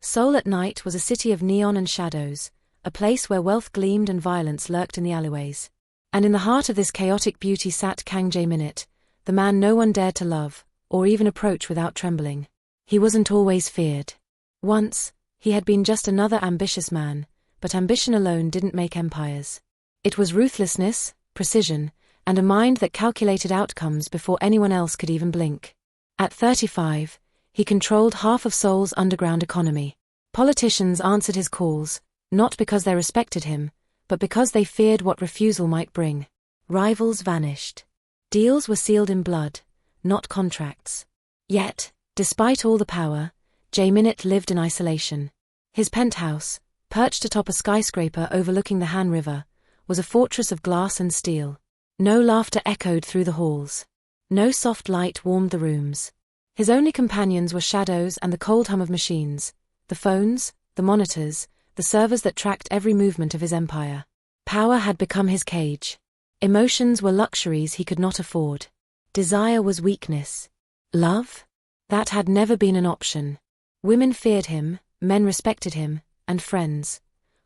Seoul at night was a city of neon and shadows, a place where wealth gleamed and violence lurked in the alleyways. And in the heart of this chaotic beauty sat Kang Jae-Min, the man no one dared to love, or even approach without trembling. He wasn't always feared. Once, he had been just another ambitious man, but ambition alone didn't make empires. It was ruthlessness, precision, and a mind that calculated outcomes before anyone else could even blink. At 35, he controlled half of Seoul's underground economy. Politicians answered his calls, not because they respected him, but because they feared what refusal might bring. Rivals vanished. Deals were sealed in blood, not contracts. Yet, despite all the power, Jae-Min lived in isolation. His penthouse, perched atop a skyscraper overlooking the Han River, was a fortress of glass and steel. No laughter echoed through the halls. No soft light warmed the rooms. His only companions were shadows and the cold hum of machines, the phones, the monitors, the servers that tracked every movement of his empire. Power had become his cage. Emotions were luxuries he could not afford. Desire was weakness. Love? That had never been an option. Women feared him, men respected him, and friends.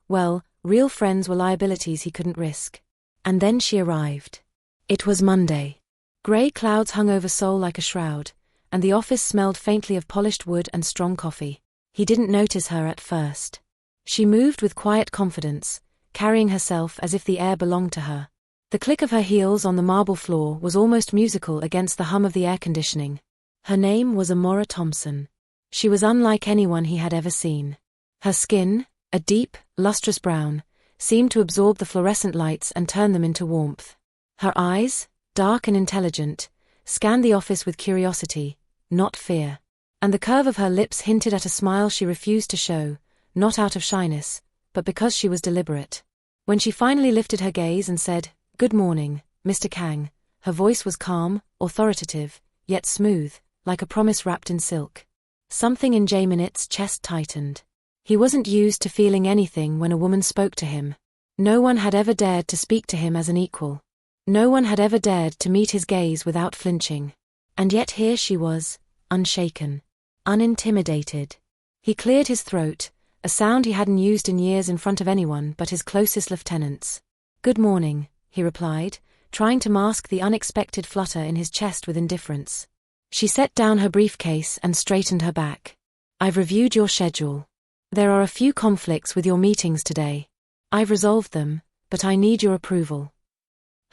Well, real friends were liabilities he couldn't risk. And then she arrived. It was Monday. Grey clouds hung over Seoul like a shroud, and the office smelled faintly of polished wood and strong coffee. He didn't notice her at first. She moved with quiet confidence, carrying herself as if the air belonged to her. The click of her heels on the marble floor was almost musical against the hum of the air conditioning. Her name was Amara Thompson. She was unlike anyone he had ever seen. Her skin, a deep, lustrous brown, seemed to absorb the fluorescent lights and turn them into warmth. Her eyes, dark and intelligent, scanned the office with curiosity, not fear. And the curve of her lips hinted at a smile she refused to show, not out of shyness, but because she was deliberate. When she finally lifted her gaze and said, "Good morning, Mr. Kang," her voice was calm, authoritative, yet smooth, like a promise wrapped in silk. Something in Jae-Min's chest tightened. He wasn't used to feeling anything when a woman spoke to him. No one had ever dared to speak to him as an equal. No one had ever dared to meet his gaze without flinching. And yet here she was, unshaken, unintimidated. He cleared his throat, a sound he hadn't used in years in front of anyone but his closest lieutenants. "Good morning," he replied, trying to mask the unexpected flutter in his chest with indifference. She set down her briefcase and straightened her back. "I've reviewed your schedule. There are a few conflicts with your meetings today. I've resolved them, but I need your approval."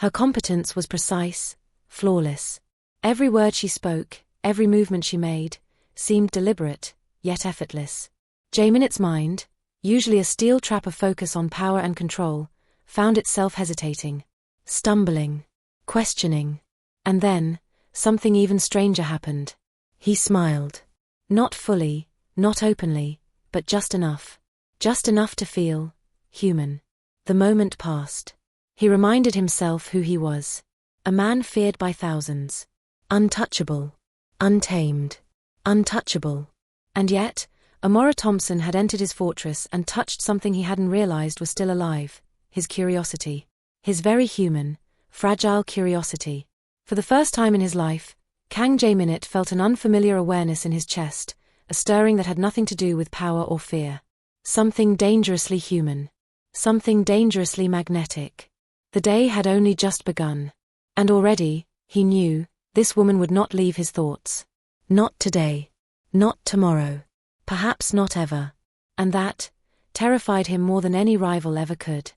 Her competence was precise, flawless. Every word she spoke, every movement she made, seemed deliberate, yet effortless. Jae-Min's mind, usually a steel trap of focus on power and control, found itself hesitating, stumbling, questioning. And then, something even stranger happened. He smiled. Not fully, not openly, but just enough. Just enough to feel human. The moment passed. He reminded himself who he was. A man feared by thousands. Untouchable. Untamed. Untouchable. And yet, Amara Thompson had entered his fortress and touched something he hadn't realized was still alive, his curiosity. His very human, fragile curiosity. For the first time in his life, Kang Jae-Min felt an unfamiliar awareness in his chest, a stirring that had nothing to do with power or fear. Something dangerously human. Something dangerously magnetic. The day had only just begun. And already, he knew, this woman would not leave his thoughts. Not today. Not tomorrow. Perhaps not ever. And that terrified him more than any rival ever could.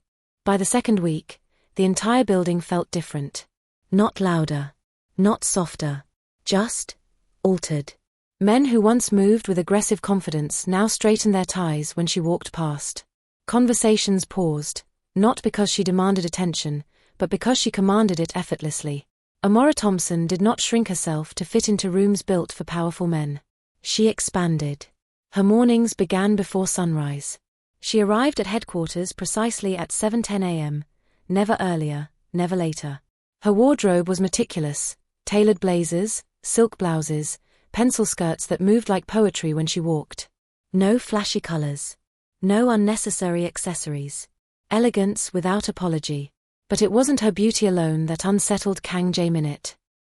By the second week, the entire building felt different. Not louder. Not softer. Just altered. Men who once moved with aggressive confidence now straightened their ties when she walked past. Conversations paused, not because she demanded attention, but because she commanded it effortlessly. Amara Thompson did not shrink herself to fit into rooms built for powerful men. She expanded. Her mornings began before sunrise. She arrived at headquarters precisely at 7:10 a.m., never earlier, never later. Her wardrobe was meticulous, tailored blazers, silk blouses, pencil skirts that moved like poetry when she walked. No flashy colors. No unnecessary accessories. Elegance without apology. But it wasn't her beauty alone that unsettled Kang Jae-Min.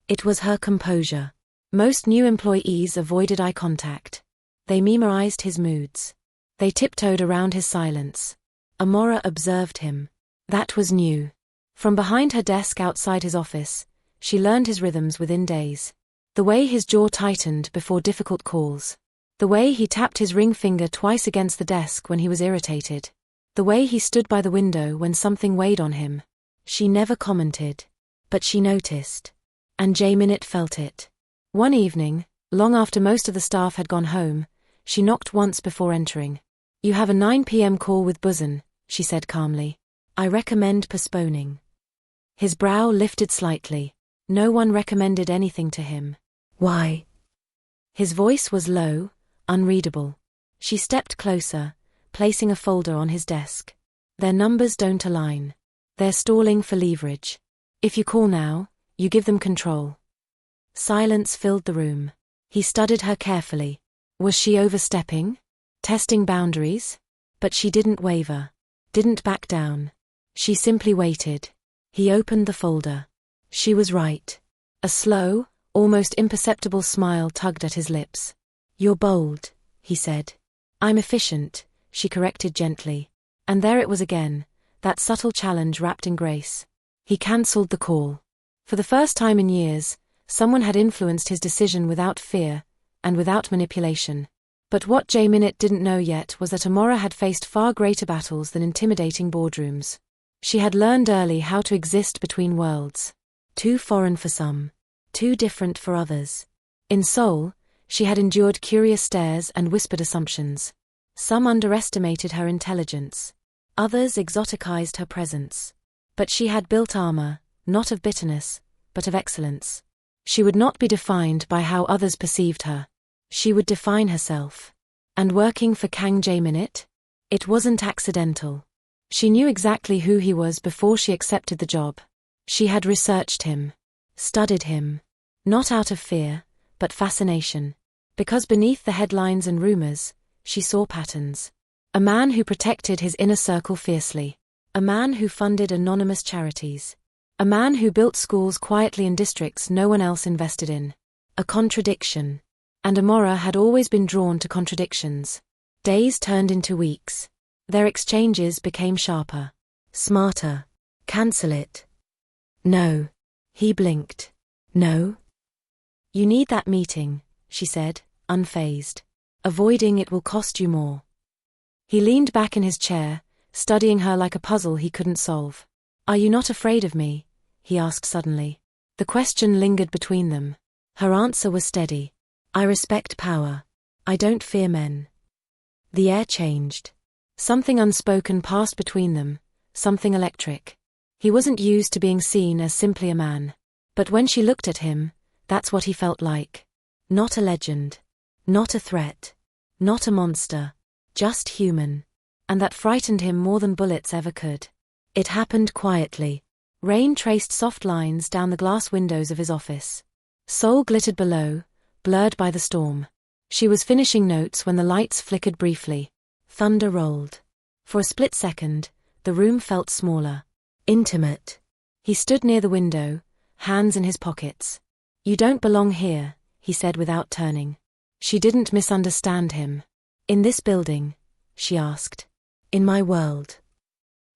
It was her composure. Most new employees avoided eye contact. They memorized his moods. They tiptoed around his silence. Amara observed him. That was new. From behind her desk outside his office, she learned his rhythms within days. The way his jaw tightened before difficult calls. The way he tapped his ring finger twice against the desk when he was irritated. The way he stood by the window when something weighed on him. She never commented. But she noticed. And Jae-Min felt it. One evening, long after most of the staff had gone home, she knocked once before entering. "You have a 9 p.m. call with Busan," she said calmly. "I recommend postponing." His brow lifted slightly. No one recommended anything to him. "Why?" His voice was low, unreadable. She stepped closer, placing a folder on his desk. "Their numbers don't align. They're stalling for leverage. If you call now, you give them control." Silence filled the room. He studied her carefully. Was she overstepping? Testing boundaries? But she didn't waver. Didn't back down. She simply waited. He opened the folder. She was right. A slow, almost imperceptible smile tugged at his lips. "You're bold," he said. "I'm efficient," she corrected gently. And there it was again, that subtle challenge wrapped in grace. He cancelled the call. For the first time in years, someone had influenced his decision without fear, and without manipulation. But what Jae-Min didn't know yet was that Amara had faced far greater battles than intimidating boardrooms. She had learned early how to exist between worlds. Too foreign for some. Too different for others. In Seoul, she had endured curious stares and whispered assumptions. Some underestimated her intelligence. Others exoticized her presence. But she had built armor, not of bitterness, but of excellence. She would not be defined by how others perceived her. She would define herself. And working for Kang Jae-Min, it wasn't accidental. She knew exactly who he was before she accepted the job. She had researched him. Studied him. Not out of fear, but fascination. Because beneath the headlines and rumors, she saw patterns. A man who protected his inner circle fiercely. A man who funded anonymous charities. A man who built schools quietly in districts no one else invested in. A contradiction. And Amara had always been drawn to contradictions. Days turned into weeks. Their exchanges became sharper. Smarter. "Cancel it." "No." He blinked. "No?" "You need that meeting," she said, unfazed. "Avoiding it will cost you more." He leaned back in his chair, studying her like a puzzle he couldn't solve. "Are you not afraid of me?" he asked suddenly. The question lingered between them. Her answer was steady. "I respect power. I don't fear men." The air changed. Something unspoken passed between them, something electric. He wasn't used to being seen as simply a man. But when she looked at him, that's what he felt like. Not a legend. Not a threat. Not a monster. Just human. And that frightened him more than bullets ever could. It happened quietly. Rain traced soft lines down the glass windows of his office. Seoul glittered below, blurred by the storm. She was finishing notes when the lights flickered briefly. Thunder rolled. For a split second, the room felt smaller. Intimate. He stood near the window, hands in his pockets. "You don't belong here," he said without turning. She didn't misunderstand him. "In this building?" she asked. "In my world."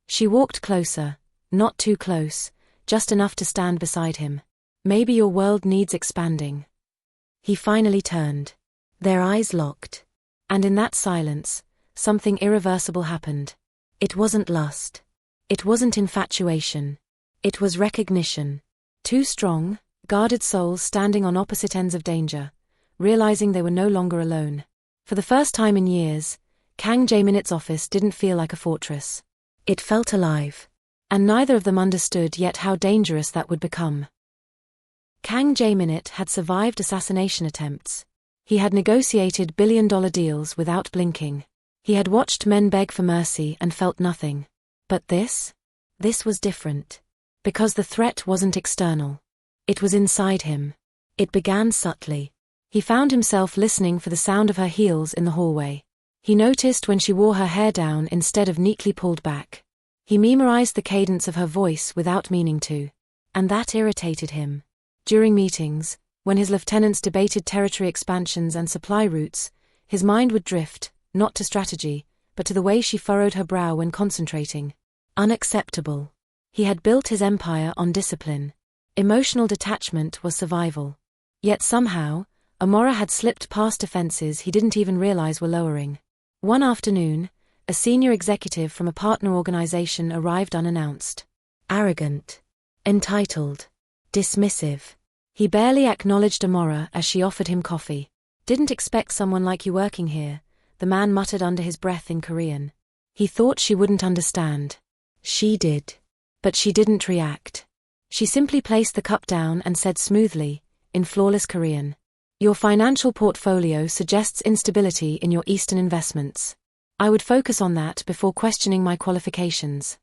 She walked closer, not too close, just enough to stand beside him. "Maybe your world needs expanding." He finally turned. Their eyes locked. And in that silence, something irreversible happened. It wasn't lust. It wasn't infatuation. It was recognition. Two strong, guarded souls standing on opposite ends of danger, realizing they were no longer alone. For the first time in years, Kang Jae-Min's office didn't feel like a fortress. It felt alive. And neither of them understood yet how dangerous that would become. Kang Jae-Min had survived assassination attempts. He had negotiated billion-dollar deals without blinking. He had watched men beg for mercy and felt nothing. But this was different. Because the threat wasn't external. It was inside him. It began subtly. He found himself listening for the sound of her heels in the hallway. He noticed when she wore her hair down instead of neatly pulled back. He memorized the cadence of her voice without meaning to. And that irritated him. During meetings, when his lieutenants debated territory expansions and supply routes, his mind would drift, not to strategy, but to the way she furrowed her brow when concentrating. Unacceptable. He had built his empire on discipline. Emotional detachment was survival. Yet somehow, Amara had slipped past defenses he didn't even realize were lowering. One afternoon, a senior executive from a partner organization arrived unannounced. Arrogant. Entitled. Dismissive. He barely acknowledged Amara as she offered him coffee. Didn't expect someone like you working here, the man muttered under his breath in Korean. He thought she wouldn't understand. She did. But she didn't react. She simply placed the cup down and said smoothly, in flawless Korean, "Your financial portfolio suggests instability in your Eastern investments. I would focus on that before questioning my qualifications."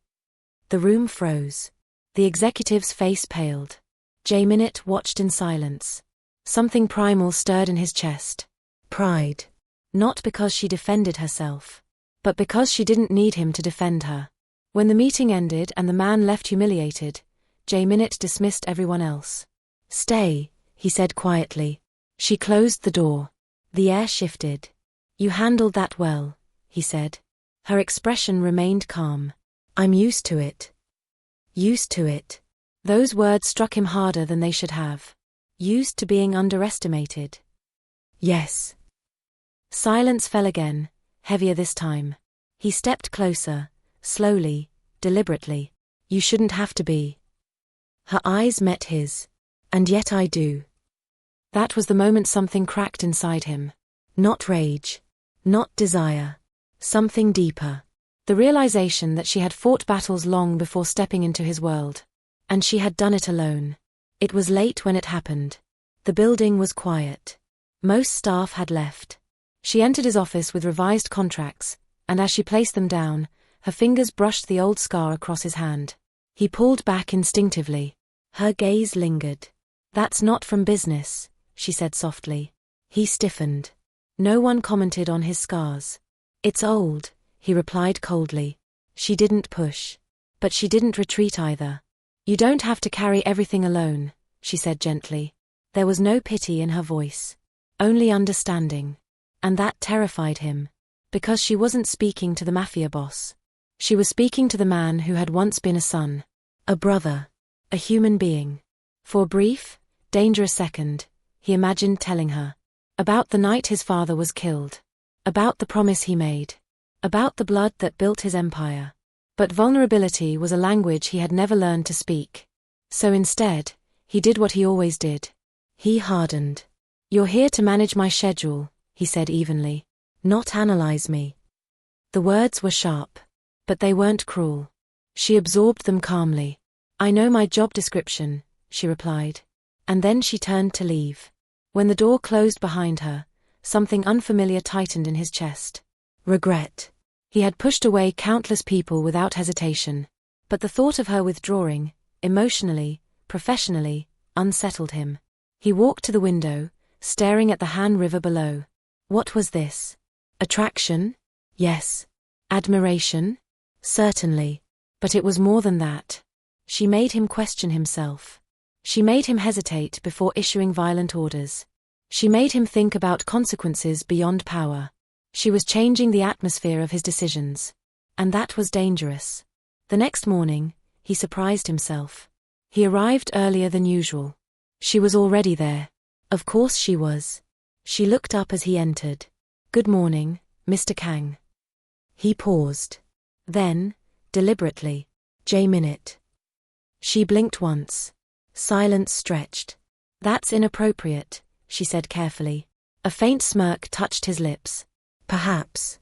The room froze. The executive's face paled. Jae-Min watched in silence. Something primal stirred in his chest. Pride. Not because she defended herself, but because she didn't need him to defend her. When the meeting ended and the man left humiliated, Jae-Min dismissed everyone else. "Stay," he said quietly. She closed the door. The air shifted. "You handled that well," he said. Her expression remained calm. "I'm used to it." Used to it. Those words struck him harder than they should have. Used to being underestimated. Yes. Silence fell again, heavier this time. He stepped closer, slowly, deliberately. "You shouldn't have to be." Her eyes met his. "And yet I do." That was the moment something cracked inside him. Not rage. Not desire. Something deeper. The realization that she had fought battles long before stepping into his world. And she had done it alone. It was late when it happened. The building was quiet. Most staff had left. She entered his office with revised contracts, and as she placed them down, her fingers brushed the old scar across his hand. He pulled back instinctively. Her gaze lingered. "That's not from business," she said softly. He stiffened. No one commented on his scars. "It's old," he replied coldly. She didn't push. But she didn't retreat either. "You don't have to carry everything alone," she said gently. There was no pity in her voice. Only understanding. And that terrified him. Because she wasn't speaking to the Mafia boss. She was speaking to the man who had once been a son. A brother. A human being. For a brief, dangerous second, he imagined telling her. About the night his father was killed. About the promise he made. About the blood that built his empire. But vulnerability was a language he had never learned to speak. So instead, he did what he always did. He hardened. "You're here to manage my schedule," he said evenly. "Not analyze me." The words were sharp. But they weren't cruel. She absorbed them calmly. "I know my job description," she replied. And then she turned to leave. When the door closed behind her, something unfamiliar tightened in his chest. Regret. He had pushed away countless people without hesitation. But the thought of her withdrawing, emotionally, professionally, unsettled him. He walked to the window, staring at the Han River below. What was this? Attraction? Yes. Admiration? Certainly. But it was more than that. She made him question himself. She made him hesitate before issuing violent orders. She made him think about consequences beyond power. She was changing the atmosphere of his decisions. And that was dangerous. The next morning, he surprised himself. He arrived earlier than usual. She was already there. Of course she was. She looked up as he entered. "Good morning, Mr. Kang." He paused. Then, deliberately, "Jae-Min." She blinked once. Silence stretched. "That's inappropriate," she said carefully. A faint smirk touched his lips. "Perhaps."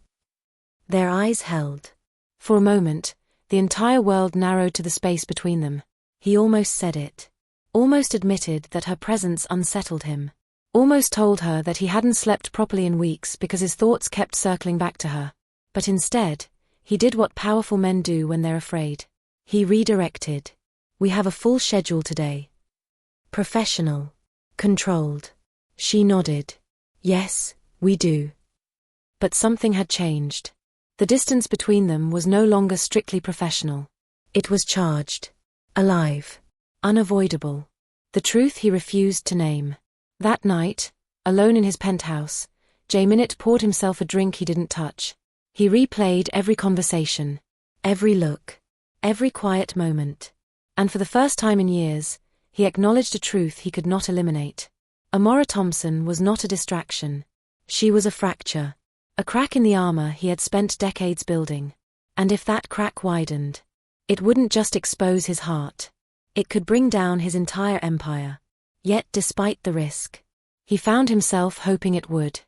Their eyes held. For a moment, the entire world narrowed to the space between them. He almost said it. Almost admitted that her presence unsettled him. Almost told her that he hadn't slept properly in weeks because his thoughts kept circling back to her. But instead, he did what powerful men do when they're afraid. He redirected. "We have a full schedule today." Professional. Controlled. She nodded. "Yes, we do." But something had changed. The distance between them was no longer strictly professional. It was charged. Alive. Unavoidable. The truth he refused to name. That night, alone in his penthouse, Jae-Min poured himself a drink he didn't touch. He replayed every conversation, every look, every quiet moment. And for the first time in years, he acknowledged a truth he could not eliminate. Amara Thompson was not a distraction. She was a fracture. A crack in the armor he had spent decades building. And if that crack widened, it wouldn't just expose his heart. It could bring down his entire empire. Yet despite the risk, he found himself hoping it would.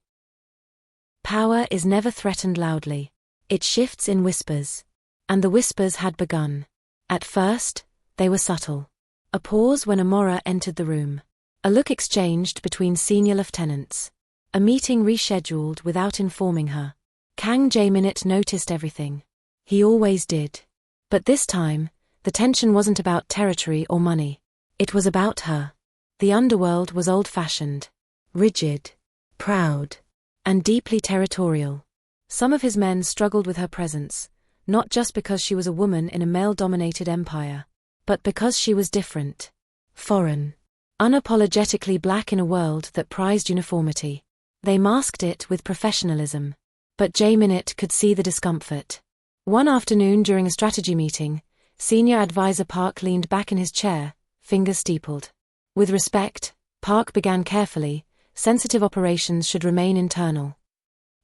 Power is never threatened loudly. It shifts in whispers. And the whispers had begun. At first, they were subtle. A pause when Amara entered the room. A look exchanged between senior lieutenants. A meeting rescheduled without informing her. Kang Jae-Min noticed everything. He always did. But this time, the tension wasn't about territory or money. It was about her. The underworld was old-fashioned, rigid, proud, and deeply territorial. Some of his men struggled with her presence, not just because she was a woman in a male-dominated empire, but because she was different, foreign, unapologetically black in a world that prized uniformity. They masked it with professionalism. But Jae-Min could see the discomfort. One afternoon during a strategy meeting, Senior Advisor Park leaned back in his chair, fingers steepled. With respect, Park began carefully, sensitive operations should remain internal.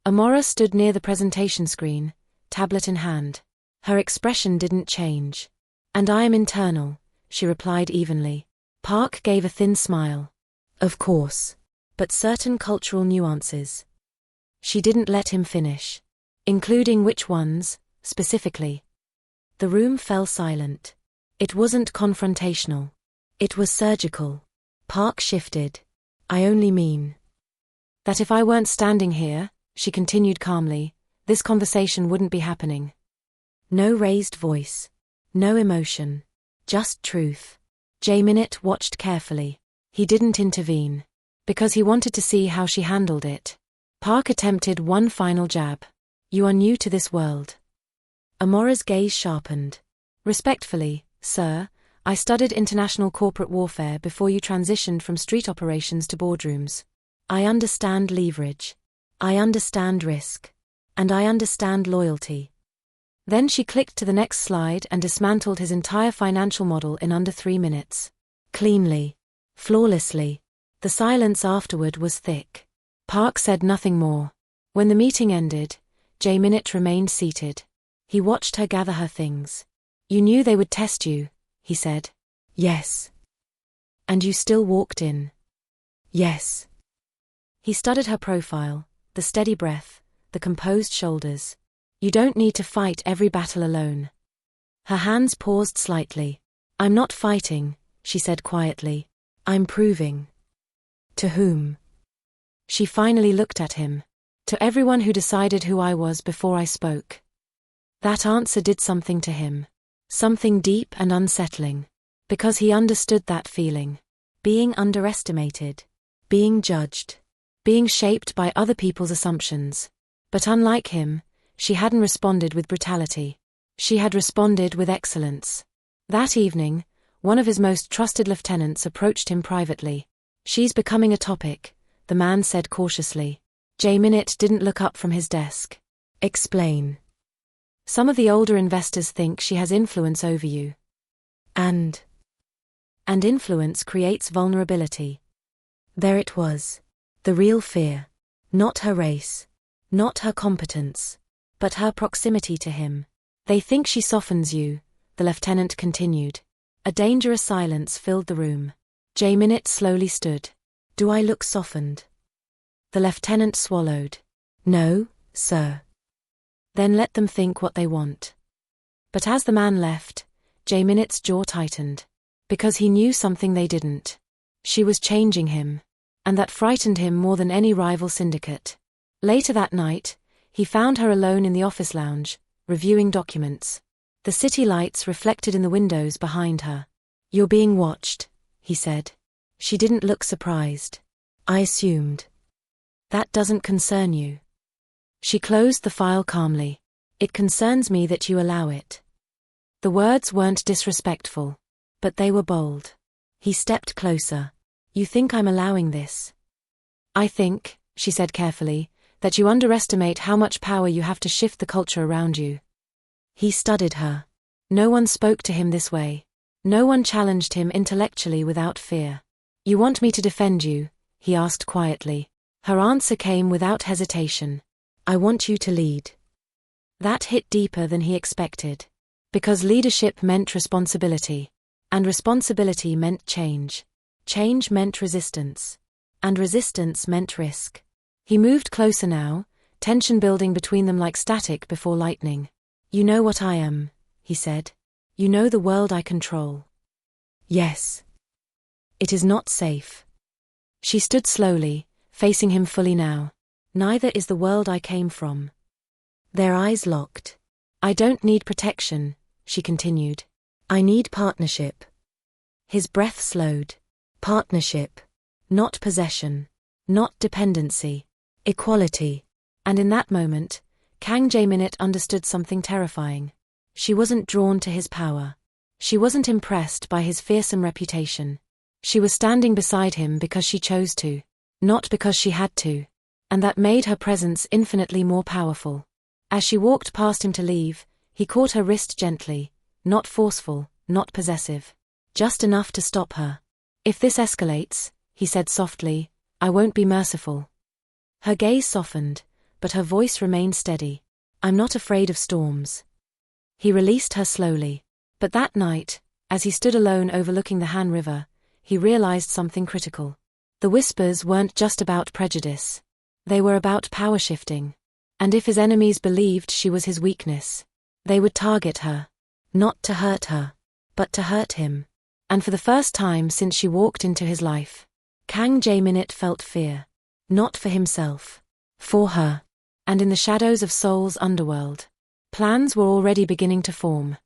Amara stood near the presentation screen, tablet in hand. Her expression didn't change. "And I am internal," she replied evenly. Park gave a thin smile. "Of course. But certain cultural nuances." She didn't let him finish. "Including which ones, specifically?" The room fell silent. It wasn't confrontational. It was surgical. Park shifted. "I only mean that if I weren't standing here," she continued calmly, "this conversation wouldn't be happening." No raised voice. No emotion. Just truth. Jae-Min watched carefully. He didn't intervene. Because he wanted to see how she handled it. Park attempted one final jab. "You are new to this world." Amara's gaze sharpened. "Respectfully, sir, I studied international corporate warfare before you transitioned from street operations to boardrooms. I understand leverage. I understand risk. And I understand loyalty." Then she clicked to the next slide and dismantled his entire financial model in under 3 minutes. Cleanly. Flawlessly. The silence afterward was thick. Park said nothing more. When the meeting ended, Jae-Min remained seated. He watched her gather her things. "You knew they would test you," he said. "Yes." "And you still walked in." "Yes." He studied her profile, the steady breath, the composed shoulders. "You don't need to fight every battle alone." Her hands paused slightly. "I'm not fighting," she said quietly. "I'm proving." "To whom?" She finally looked at him. "To everyone who decided who I was before I spoke." That answer did something to him. Something deep and unsettling. Because he understood that feeling. Being underestimated. Being judged. Being shaped by other people's assumptions. But unlike him, she hadn't responded with brutality. She had responded with excellence. That evening, one of his most trusted lieutenants approached him privately. "She's becoming a topic," the man said cautiously. Jae-Min didn't look up from his desk. "Explain." "Some of the older investors think she has influence over you." And influence creates vulnerability." There it was. The real fear. Not her race. Not her competence. But her proximity to him. "They think she softens you," the lieutenant continued. A dangerous silence filled the room. Jae-Min slowly stood. "Do I look softened?" The lieutenant swallowed. "No, sir." "Then let them think what they want." But as the man left, Jae-Min's jaw tightened. Because he knew something they didn't. She was changing him. And that frightened him more than any rival syndicate. Later that night, he found her alone in the office lounge, reviewing documents. The city lights reflected in the windows behind her. "You're being watched," he said. She didn't look surprised. "I assumed." "That doesn't concern you." She closed the file calmly. "It concerns me that you allow it." The words weren't disrespectful. But they were bold. He stepped closer. "You think I'm allowing this?" "I think," she said carefully, That you underestimate how much power you have to shift the culture around you. He studied her. No one spoke to him this way. No one challenged him intellectually without fear. You want me to defend you? He asked quietly. Her answer came without hesitation. I want you to lead. That hit deeper than he expected. Because leadership meant responsibility. And responsibility meant change. Change meant resistance. And resistance meant risk. He moved closer now, tension building between them like static before lightning. You know what I am, he said. You know the world I control. Yes. It is not safe. She stood slowly, facing him fully now. Neither is the world I came from. Their eyes locked. I don't need protection, she continued. I need partnership. His breath slowed. Partnership. Not possession. Not dependency. Equality. And in that moment, Kang Jae-Min understood something terrifying. She wasn't drawn to his power. She wasn't impressed by his fearsome reputation. She was standing beside him because she chose to, not because she had to. And that made her presence infinitely more powerful. As she walked past him to leave, he caught her wrist gently, not forceful, not possessive. Just enough to stop her. If this escalates, he said softly, I won't be merciful. Her gaze softened, but her voice remained steady. I'm not afraid of storms. He released her slowly. But that night, as he stood alone overlooking the Han River, he realized something critical. The whispers weren't just about prejudice. They were about power shifting. And if his enemies believed she was his weakness, they would target her. Not to hurt her, but to hurt him. And for the first time since she walked into his life, Kang Jae-Min felt fear. Not for himself. For her. And in the shadows of Seoul's underworld, plans were already beginning to form.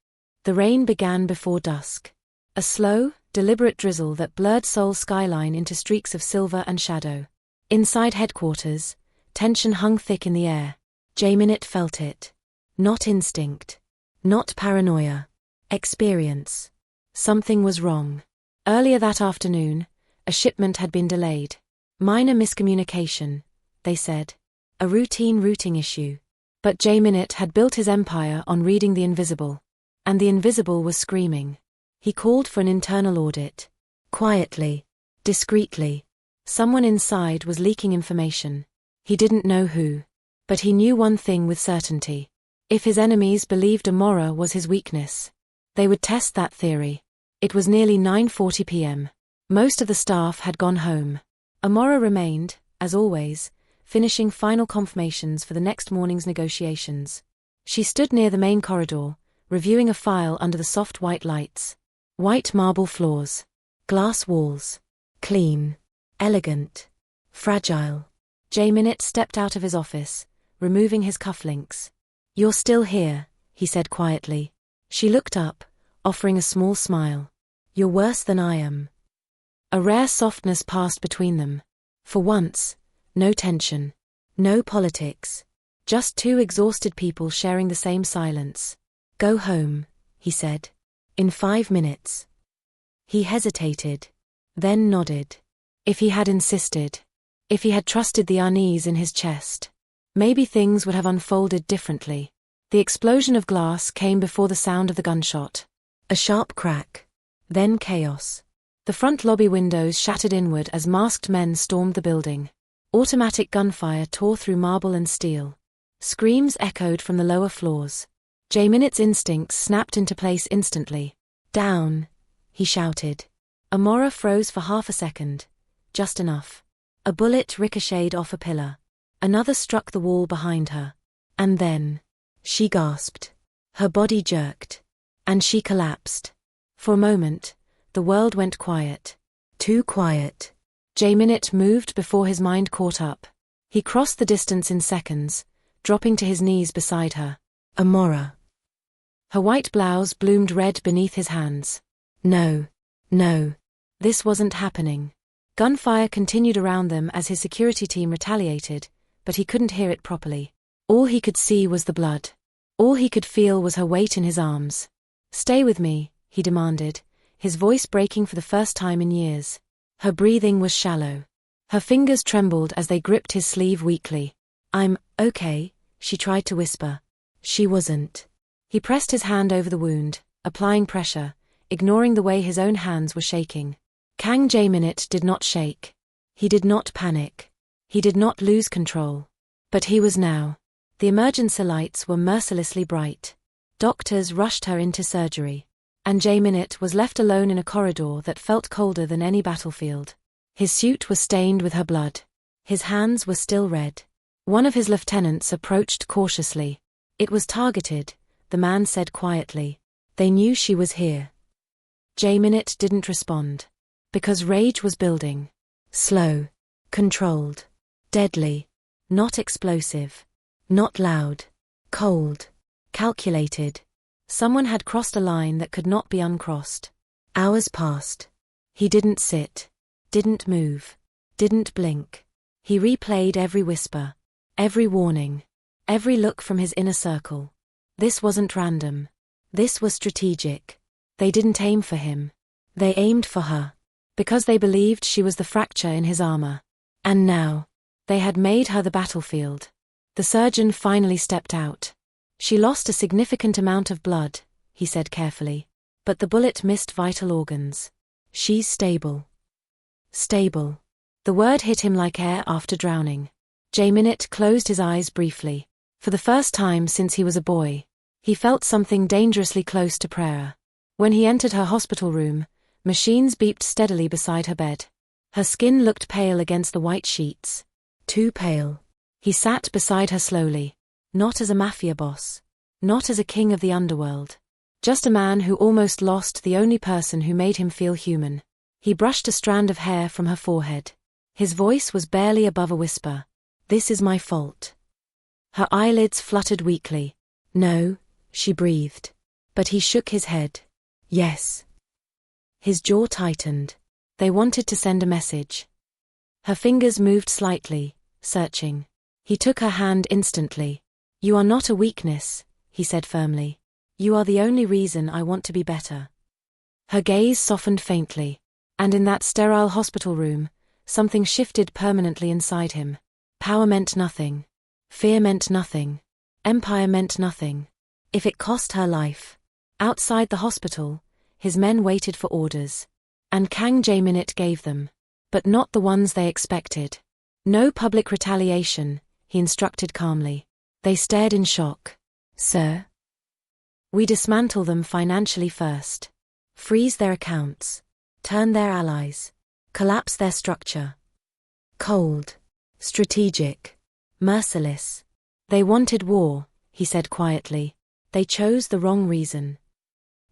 The rain began before dusk. A slow, deliberate drizzle that blurred Seoul's skyline into streaks of silver and shadow. Inside headquarters, tension hung thick in the air. Jae-Min felt it. Not instinct. Not paranoia. Experience. Something was wrong. Earlier that afternoon, a shipment had been delayed. Minor miscommunication, they said. A routine routing issue. But Jae-Min had built his empire on reading the invisible. And the invisible was screaming. He called for an internal audit. Quietly. Discreetly. Someone inside was leaking information. He didn't know who. But he knew one thing with certainty. If his enemies believed Amara was his weakness, they would test that theory. It was nearly 9:40 p.m. Most of the staff had gone home. Amara remained, as always, finishing final confirmations for the next morning's negotiations. She stood near the main corridor, reviewing a file under the soft white lights. White marble floors. Glass walls. Clean. Elegant. Fragile. Jae-Min stepped out of his office, removing his cufflinks. You're still here, he said quietly. She looked up, offering a small smile. You're worse than I am. A rare softness passed between them. For once, no tension. No politics. Just two exhausted people sharing the same silence. Go home, he said. In 5 minutes. He hesitated. Then nodded. If he had insisted. If he had trusted the unease in his chest. Maybe things would have unfolded differently. The explosion of glass came before the sound of the gunshot. A sharp crack. Then chaos. The front lobby windows shattered inward as masked men stormed the building. Automatic gunfire tore through marble and steel. Screams echoed from the lower floors. Jae-Min's instincts snapped into place instantly. Down, he shouted. Amara froze for half a second. Just enough. A bullet ricocheted off a pillar. Another struck the wall behind her. And then, she gasped. Her body jerked. And she collapsed. For a moment, the world went quiet. Too quiet. Jae-Min moved before his mind caught up. He crossed the distance in seconds, dropping to his knees beside her. Amara. Her white blouse bloomed red beneath his hands. No. No. This wasn't happening. Gunfire continued around them as his security team retaliated, but he couldn't hear it properly. All he could see was the blood. All he could feel was her weight in his arms. Stay with me, he demanded, his voice breaking for the first time in years. Her breathing was shallow. Her fingers trembled as they gripped his sleeve weakly. I'm okay, she tried to whisper. She wasn't. He pressed his hand over the wound, applying pressure, ignoring the way his own hands were shaking. Kang Jae-Min did not shake. He did not panic. He did not lose control. But he was now. The emergency lights were mercilessly bright. Doctors rushed her into surgery. And Jae-Min was left alone in a corridor that felt colder than any battlefield. His suit was stained with her blood. His hands were still red. One of his lieutenants approached cautiously. It was targeted, the man said quietly. They knew she was here. Jae-Min didn't respond. Because rage was building. Slow. Controlled. Deadly. Not explosive. Not loud. Cold. Calculated. Someone had crossed a line that could not be uncrossed. Hours passed. He didn't sit. Didn't move. Didn't blink. He replayed every whisper. Every warning. Every look from his inner circle. This wasn't random. This was strategic. They didn't aim for him. They aimed for her. Because they believed she was the fracture in his armor. And now, they had made her the battlefield. The surgeon finally stepped out. She lost a significant amount of blood, he said carefully. But the bullet missed vital organs. She's stable. Stable. The word hit him like air after drowning. Jae-Min closed his eyes briefly. For the first time since he was a boy, he felt something dangerously close to prayer. When he entered her hospital room, machines beeped steadily beside her bed. Her skin looked pale against the white sheets. Too pale. He sat beside her slowly. Not as a mafia boss. Not as a king of the underworld. Just a man who almost lost the only person who made him feel human. He brushed a strand of hair from her forehead. His voice was barely above a whisper. This is my fault. Her eyelids fluttered weakly. No, she breathed. But he shook his head. Yes. His jaw tightened. They wanted to send a message. Her fingers moved slightly, searching. He took her hand instantly. You are not a weakness, he said firmly. You are the only reason I want to be better. Her gaze softened faintly. And in that sterile hospital room, something shifted permanently inside him. Power meant nothing. Fear meant nothing. Empire meant nothing. If it cost her life. Outside the hospital, his men waited for orders. And Kang Jae-Min gave them. But not the ones they expected. No public retaliation, he instructed calmly. They stared in shock. Sir? We dismantle them financially first. Freeze their accounts. Turn their allies. Collapse their structure. Cold. Strategic. Merciless. They wanted war, he said quietly. They chose the wrong reason.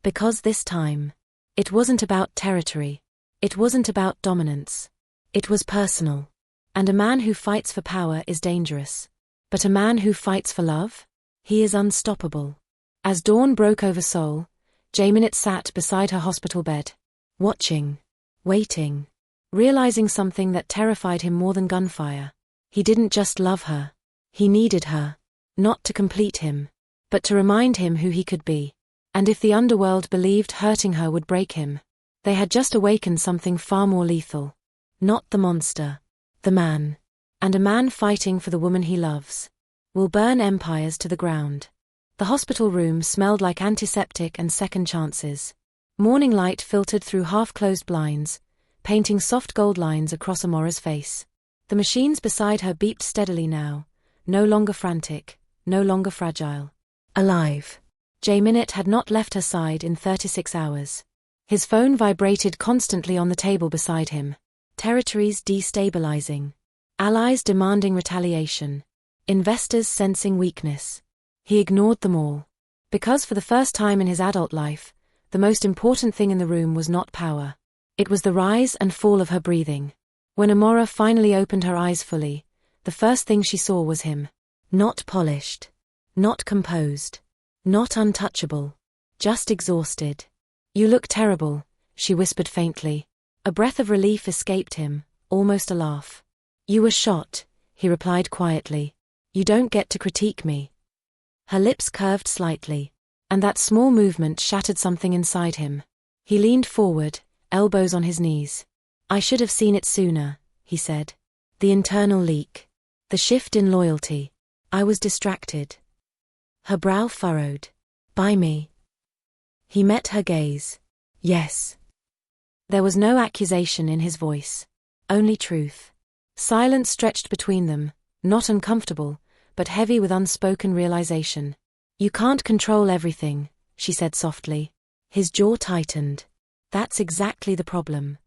Because this time, it wasn't about territory. It wasn't about dominance. It was personal. And a man who fights for power is dangerous. But a man who fights for love? He is unstoppable. As dawn broke over Seoul, Jae-Min sat beside her hospital bed. Watching. Waiting. Realizing something that terrified him more than gunfire. He didn't just love her. He needed her. Not to complete him. But to remind him who he could be. And if the underworld believed hurting her would break him, they had just awakened something far more lethal. Not the monster. The man. And a man fighting for the woman he loves. Will burn empires to the ground. The hospital room smelled like antiseptic and second chances. Morning light filtered through half-closed blinds, painting soft gold lines across Amara's face. The machines beside her beeped steadily now, no longer frantic, no longer fragile. Alive. Jae-Min had not left her side in 36 hours. His phone vibrated constantly on the table beside him. Territories destabilizing. Allies demanding retaliation. Investors sensing weakness. He ignored them all. Because for the first time in his adult life, the most important thing in the room was not power. It was the rise and fall of her breathing. When Amara finally opened her eyes fully, the first thing she saw was him. Not polished. Not composed. Not untouchable. Just exhausted. You look terrible, she whispered faintly. A breath of relief escaped him, almost a laugh. You were shot, he replied quietly. You don't get to critique me. Her lips curved slightly, and that small movement shattered something inside him. He leaned forward, elbows on his knees. I should have seen it sooner, he said. The internal leak. The shift in loyalty. I was distracted. Her brow furrowed. By me. He met her gaze. Yes. There was no accusation in his voice. Only truth. Silence stretched between them, not uncomfortable, but heavy with unspoken realization. You can't control everything, she said softly. His jaw tightened. That's exactly the problem.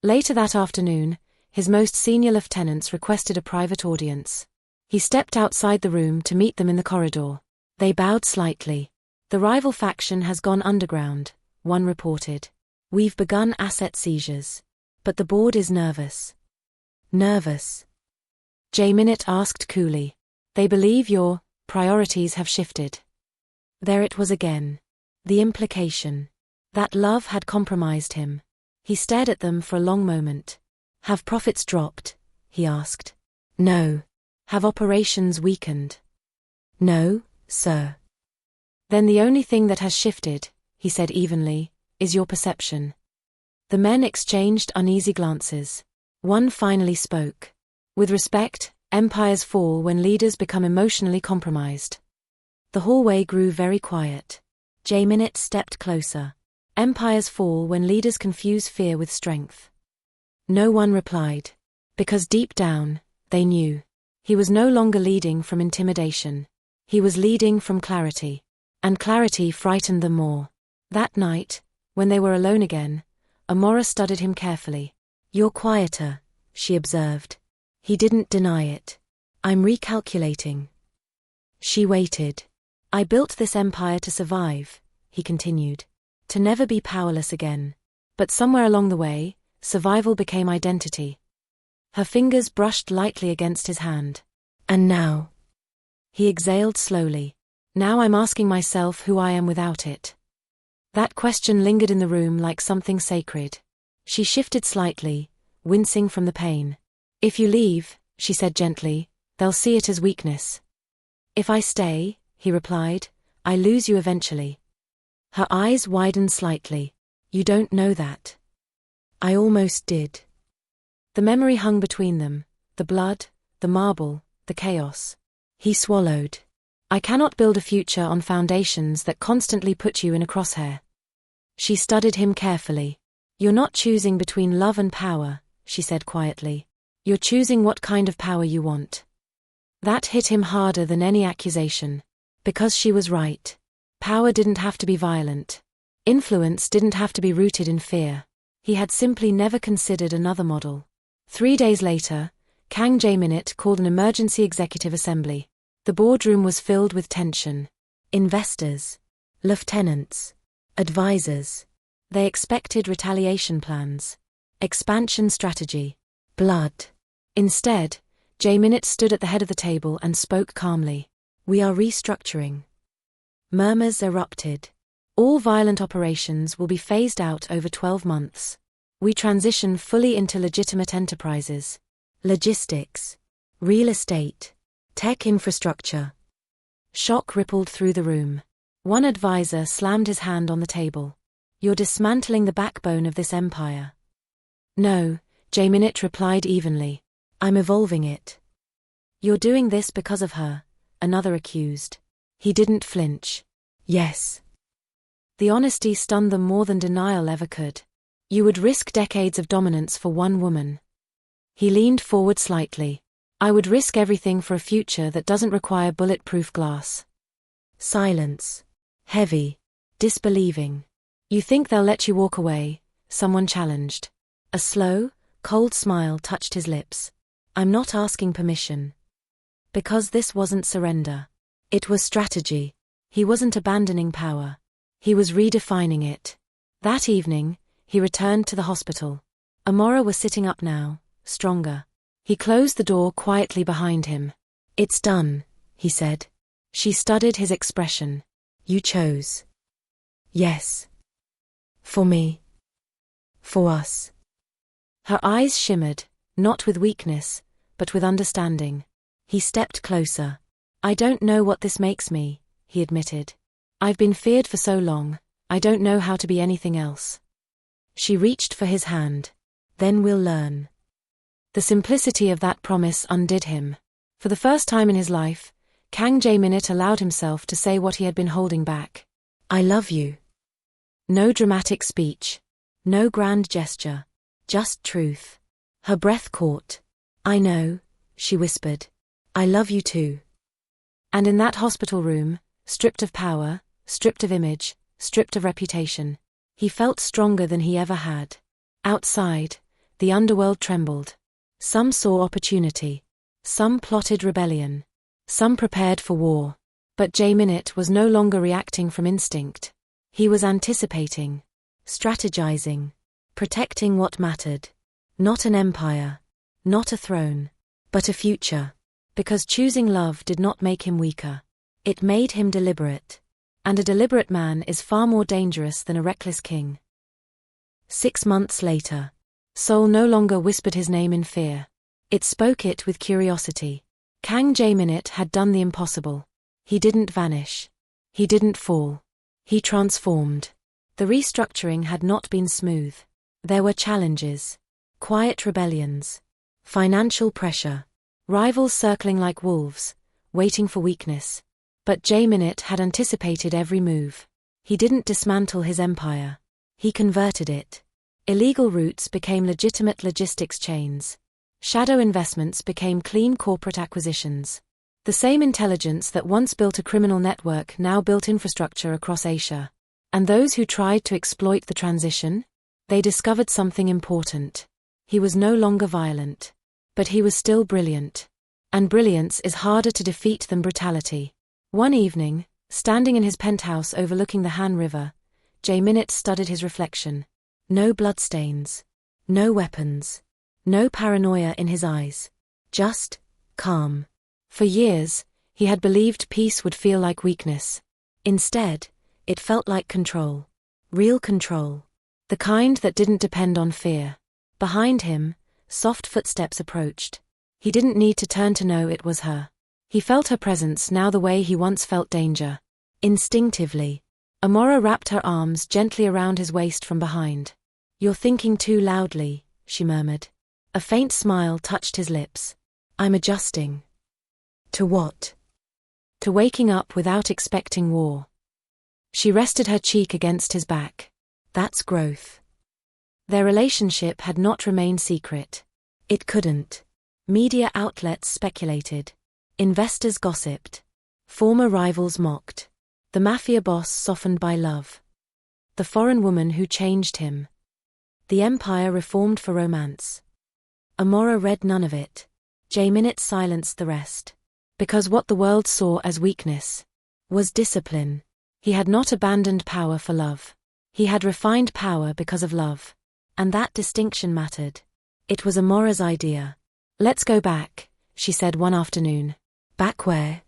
Later that afternoon, his most senior lieutenants requested a private audience. He stepped outside the room to meet them in the corridor. They bowed slightly. The rival faction has gone underground, one reported. We've begun asset seizures. But the board is nervous. Nervous? Jae-Min asked coolly. They believe your priorities have shifted. There it was again. The implication. That love had compromised him. He stared at them for a long moment. Have profits dropped? He asked. No. Have operations weakened? No, sir. Then the only thing that has shifted, he said evenly, is your perception. The men exchanged uneasy glances. One finally spoke. With respect, empires fall when leaders become emotionally compromised. The hallway grew very quiet. Jae-Min stepped closer. Empires fall when leaders confuse fear with strength. No one replied. Because deep down, they knew. He was no longer leading from intimidation. He was leading from clarity. And clarity frightened them more. That night, when they were alone again, Amara studied him carefully. You're quieter, she observed. He didn't deny it. I'm recalculating. She waited. I built this empire to survive, he continued. To never be powerless again. But somewhere along the way, survival became identity. Her fingers brushed lightly against his hand. And now? He exhaled slowly. Now I'm asking myself who I am without it. That question lingered in the room like something sacred. She shifted slightly, wincing from the pain. If you leave, she said gently, they'll see it as weakness. If I stay, he replied, I lose you eventually. Her eyes widened slightly. You don't know that. I almost did. The memory hung between them, the blood, the marble, the chaos. He swallowed. I cannot build a future on foundations that constantly put you in a crosshair. She studied him carefully. You're not choosing between love and power, she said quietly. You're choosing what kind of power you want. That hit him harder than any accusation. Because she was right. Power didn't have to be violent. Influence didn't have to be rooted in fear. He had simply never considered another model. 3 days later, Kang Jae-Min called an emergency executive assembly. The boardroom was filled with tension. Investors, lieutenants, advisors. They expected retaliation plans, expansion strategy, blood. Instead, Jae-Min stood at the head of the table and spoke calmly. We are restructuring. Murmurs erupted. All violent operations will be phased out over 12 months. We transition fully into legitimate enterprises. Logistics, real estate, tech infrastructure. Shock rippled through the room. One advisor slammed his hand on the table. You're dismantling the backbone of this empire. No, Jae-Min replied evenly. I'm evolving it. You're doing this because of her, another accused. He didn't flinch. Yes. The honesty stunned them more than denial ever could. You would risk decades of dominance for one woman. He leaned forward slightly. I would risk everything for a future that doesn't require bulletproof glass. Silence. Heavy. Disbelieving. You think they'll let you walk away? Someone challenged. A slow, cold smile touched his lips. I'm not asking permission. Because this wasn't surrender. It was strategy. He wasn't abandoning power. He was redefining it. That evening, he returned to the hospital. Amara was sitting up now, stronger. He closed the door quietly behind him. It's done, he said. She studied his expression. You chose. Yes. For me. For us. Her eyes shimmered, not with weakness, but with understanding. He stepped closer. I don't know what this makes me, he admitted. I've been feared for so long, I don't know how to be anything else. She reached for his hand. Then we'll learn. The simplicity of that promise undid him. For the first time in his life, Kang Jae-Min allowed himself to say what he had been holding back. I love you. No dramatic speech. No grand gesture. Just truth. Her breath caught. I know, she whispered. I love you too. And in that hospital room, stripped of power, stripped of image, stripped of reputation, he felt stronger than he ever had. Outside, the underworld trembled. Some saw opportunity. Some plotted rebellion. Some prepared for war. But Jae-Min was no longer reacting from instinct. He was anticipating. Strategizing. Protecting what mattered. Not an empire. Not a throne. But a future. Because choosing love did not make him weaker. It made him deliberate. And a deliberate man is far more dangerous than a reckless king. 6 months later. Seoul no longer whispered his name in fear. It spoke it with curiosity. Kang Jae-Min had done the impossible. He didn't vanish. He didn't fall. He transformed. The restructuring had not been smooth. There were challenges. Quiet rebellions. Financial pressure. Rivals circling like wolves, waiting for weakness. But Jae-Min had anticipated every move. He didn't dismantle his empire. He converted it. Illegal routes became legitimate logistics chains. Shadow investments became clean corporate acquisitions. The same intelligence that once built a criminal network now built infrastructure across Asia. And those who tried to exploit the transition? They discovered something important. He was no longer violent. But he was still brilliant. And brilliance is harder to defeat than brutality. One evening, standing in his penthouse overlooking the Han River, Jae-Min studied his reflection. No bloodstains. No weapons. No paranoia in his eyes. Just calm. For years, he had believed peace would feel like weakness. Instead, it felt like control. Real control. The kind that didn't depend on fear. Behind him, soft footsteps approached. He didn't need to turn to know it was her. He felt her presence now the way he once felt danger. Instinctively. Amara wrapped her arms gently around his waist from behind. You're thinking too loudly, she murmured. A faint smile touched his lips. I'm adjusting. To what? To waking up without expecting war. She rested her cheek against his back. That's growth. Their relationship had not remained secret. It couldn't. Media outlets speculated. Investors gossiped. Former rivals mocked. The Mafia boss softened by love. The foreign woman who changed him. The empire reformed for romance. Amara read none of it. Jae-Min silenced the rest. Because what the world saw as weakness was discipline. He had not abandoned power for love. He had refined power because of love. And that distinction mattered. It was Amara's idea. Let's go back, she said one afternoon. Back where?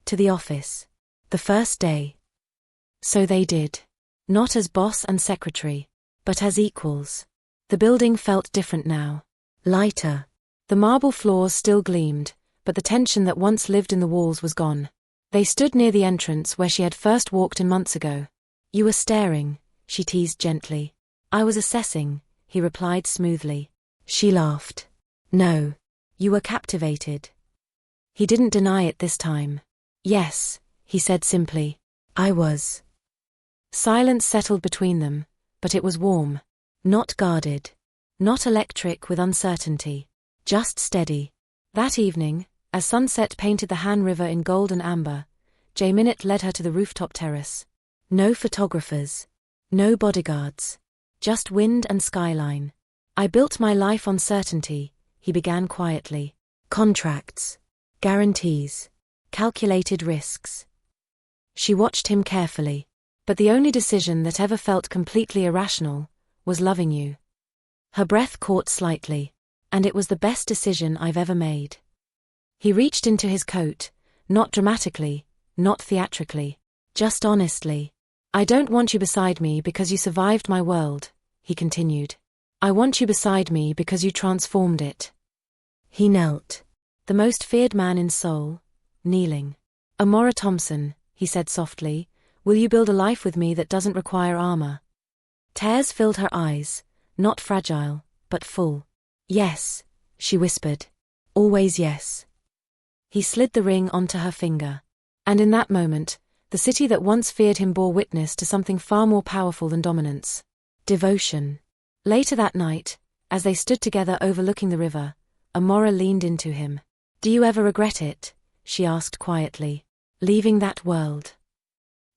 To the office. The first day. So they did. Not as boss and secretary, but as equals. The building felt different now. Lighter. The marble floors still gleamed, but the tension that once lived in the walls was gone. They stood near the entrance where she had first walked in months ago. You were staring, she teased gently. I was assessing, he replied smoothly. She laughed. No. You were captivated. He didn't deny it this time. Yes, he said simply. I was. Silence settled between them, but it was warm. Not guarded. Not electric with uncertainty. Just steady. That evening, as sunset painted the Han River in gold and amber, Jae-Min led her to the rooftop terrace. No photographers. No bodyguards. Just wind and skyline. I built my life on certainty, he began quietly. Contracts. Guarantees. Calculated risks. She watched him carefully. But the only decision that ever felt completely irrational was loving you. Her breath caught slightly. And it was the best decision I've ever made. He reached into his coat, not dramatically, not theatrically, just honestly. I don't want you beside me because you survived my world, he continued. I want you beside me because you transformed it. He knelt. The most feared man in Seoul, kneeling. Amara Thompson, he said softly, will you build a life with me that doesn't require armor? Tears filled her eyes, not fragile, but full. Yes, she whispered. Always yes. He slid the ring onto her finger. And in that moment, the city that once feared him bore witness to something far more powerful than dominance: devotion. Later that night, as they stood together overlooking the river, Amara leaned into him. "Do you ever regret it?" she asked quietly. "Leaving that world?"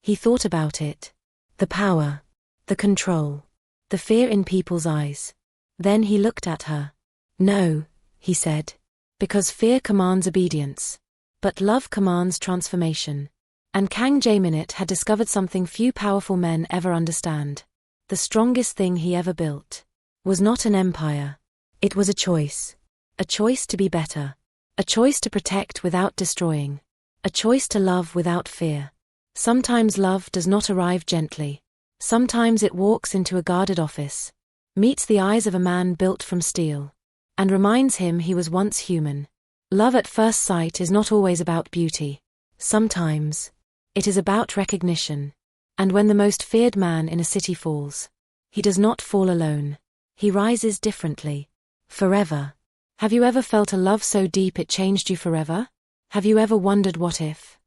He thought about it. The power, the control, the fear in people's eyes. Then he looked at her. "No," he said. "Because fear commands obedience. But love commands transformation." And Kang Jae-Min had discovered something few powerful men ever understand. The strongest thing he ever built was not an empire. It was a choice. A choice to be better. A choice to protect without destroying. A choice to love without fear. Sometimes love does not arrive gently. Sometimes it walks into a guarded office, meets the eyes of a man built from steel, and reminds him he was once human. Love at first sight is not always about beauty. Sometimes it is about recognition. And when the most feared man in a city falls, he does not fall alone. He rises differently. Forever. Have you ever felt a love so deep it changed you forever? Have you ever wondered what if?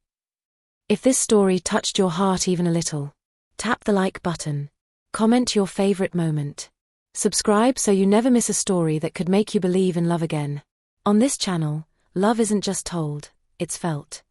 If this story touched your heart even a little, tap the like button. Comment your favorite moment. Subscribe so you never miss a story that could make you believe in love again. On this channel, love isn't just told, it's felt.